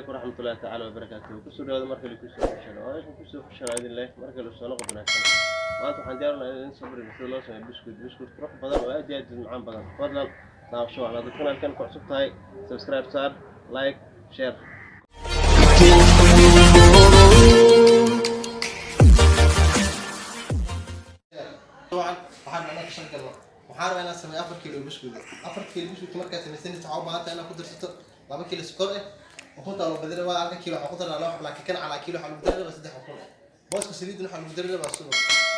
عليكم ورحمة الله تعالى وبركاته. كسر هذا مركل كسر فشل وأنا كسر فشل هذه الله مركل السنة قبل نحسن وأنت حنديرنا إن صبر مثل الله سوي بسكوت تروح بدل وأدي أدي معاهم بدل فضلا نعم شو على ذكرنا كان كعصبت هاي سبسكرايب صار لايك شير. طبعا waxaan macnaha ka shan galno waxaan rabaa inaan sameeyo 4 kiilo biscuit 4 kiilo biscuit markaad sameysay inta waxaa u baahan tahay inaad ku darsato 2 kiilo sokor ukunta loo badalay waa 1 kiilo waxaan ku darnaa loo laakiin kan ala kiilo waxaan ku darnaa 3 ukun booska saliidna waxaan ku darnaa subag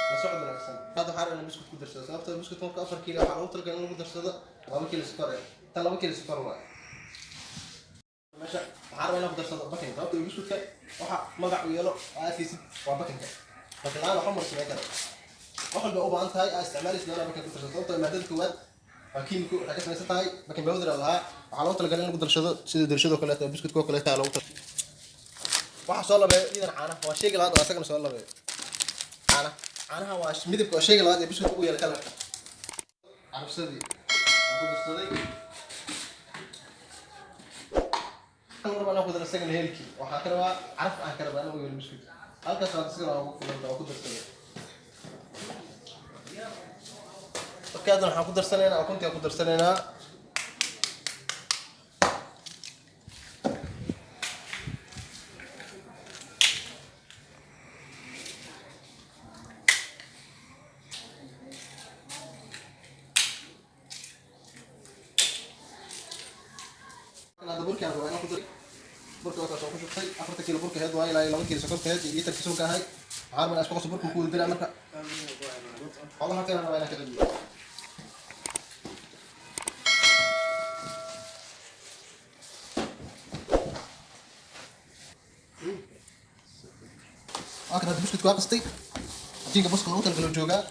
la socod wanaagsan hada waxaan rabaa inaan biscuit ku darsado sababtoo biscuit marka 4 kiilo waxaan ugu talagalay in lagu darsado 2 kiilo sokor tan 2 kiilo sokor waa meesha waxaan rabaa inaan ku darsado bakin sababtoo biscuitka waxa magac u yeelo aasiisi waa bakinka bakin la waxaan marsiin karo waxaan u baahan tahay isticmaalis doona marka ku darsato sababtoo maadada koowaad waa kiimiko waxa ka samaysan tahay bakin powder lahaa waxa loo talagalay in lagu darsado sida darshado kale ta biscuit kale ta loo tar waxa soo labay idan caana waa shayga labaad oo asagana soo labay caanaha waa midabka oo shayga labaad ee biscuit ugu yeelay kalarka arabsadii ku darsaday kan rabaa ku darsaday heelki waxa ka rabaa caraf aan ka rabaa inuu yeelo biscuit halkaas waa sidoo ugu filan ku darsaday كادنا waxaan ku darsanaynaa ukunta ku darsanaynaa kana burka waa inaan ku dar burka waa soo ku shubtay 4 kiilo burka heed waa ilaa 2 kiilo sokorta heed iyo litir suuga ahay waxaan ma isku qasbo burka ku diraa marka wallahi kana waa inaan ka dhigo أكره هذا بسكوت واقستي جينك بس كنا نطلع بالجوجا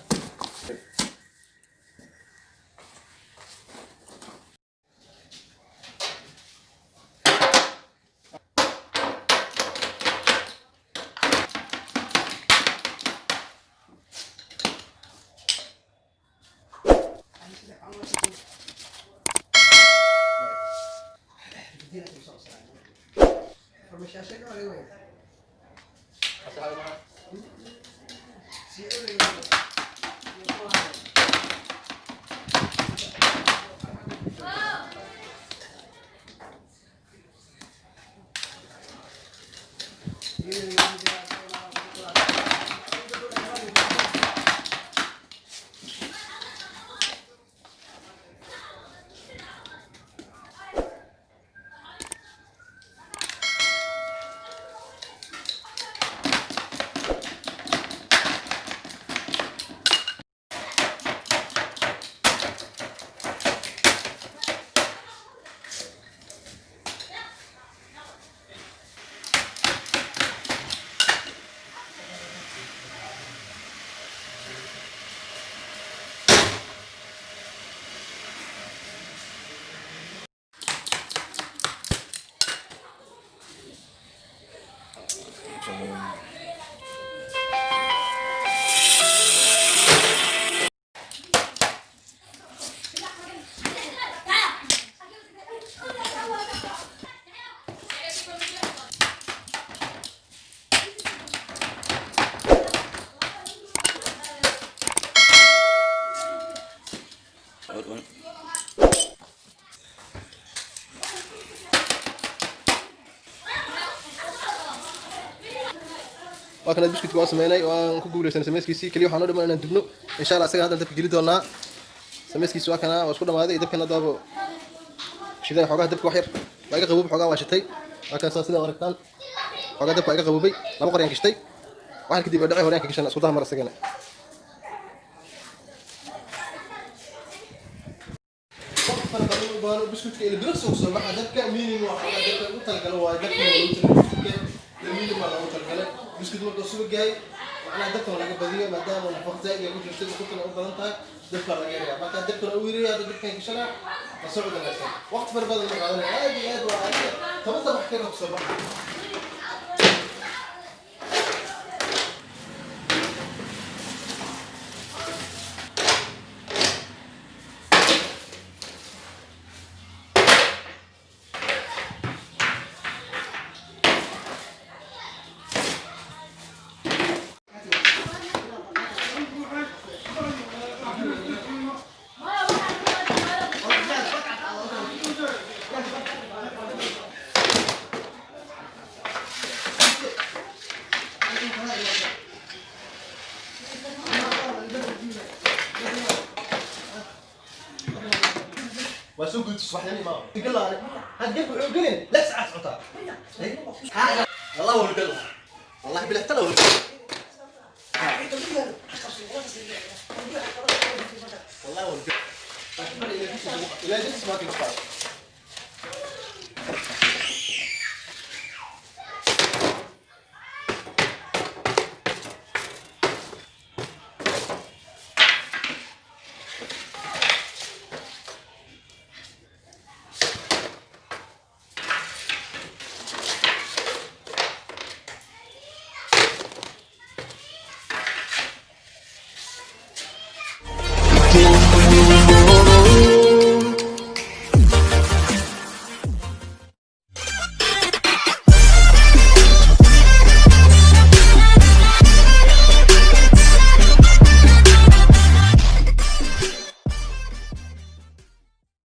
وكان البسكوت كوا سميناي وان ku guuleysan sameeskiisii kaliya waxaan u dhiman inaan dibno insha Allah asaga hadda dabka geli doonaa sameeskiisii waa kana waa isku dhamaaday dabkana daabo shiday xogaa dabka wax yar waa iga qaboob xogaa waa shitay waa ka soo sida warqan xogaa dabka iga qaboobay laba qoryan kistay waxa kadib dhacay horeen ka gashan isku daa mar asagana baan biskuutka ila birso soo baxa dabka miinin waxa dabka u talgal waa dabka miinin waa u talgal biskuut marka soo gaay macna dadka laga badiyo maadaama nafaqo zaid ay ku jirto ukunta u badan tahay dadka laga yaraa marka dadka u yiriyo dadka kishana mas'uud nasan waqti farbadan ma qaadan aad waa tabta wax kale soo baxa سوق تصبحني ما تقول له هتجيب عقلين لا ساعات عطا والله هو القلب والله بلا حتى لو والله هو القلب لا جلس ما تنفع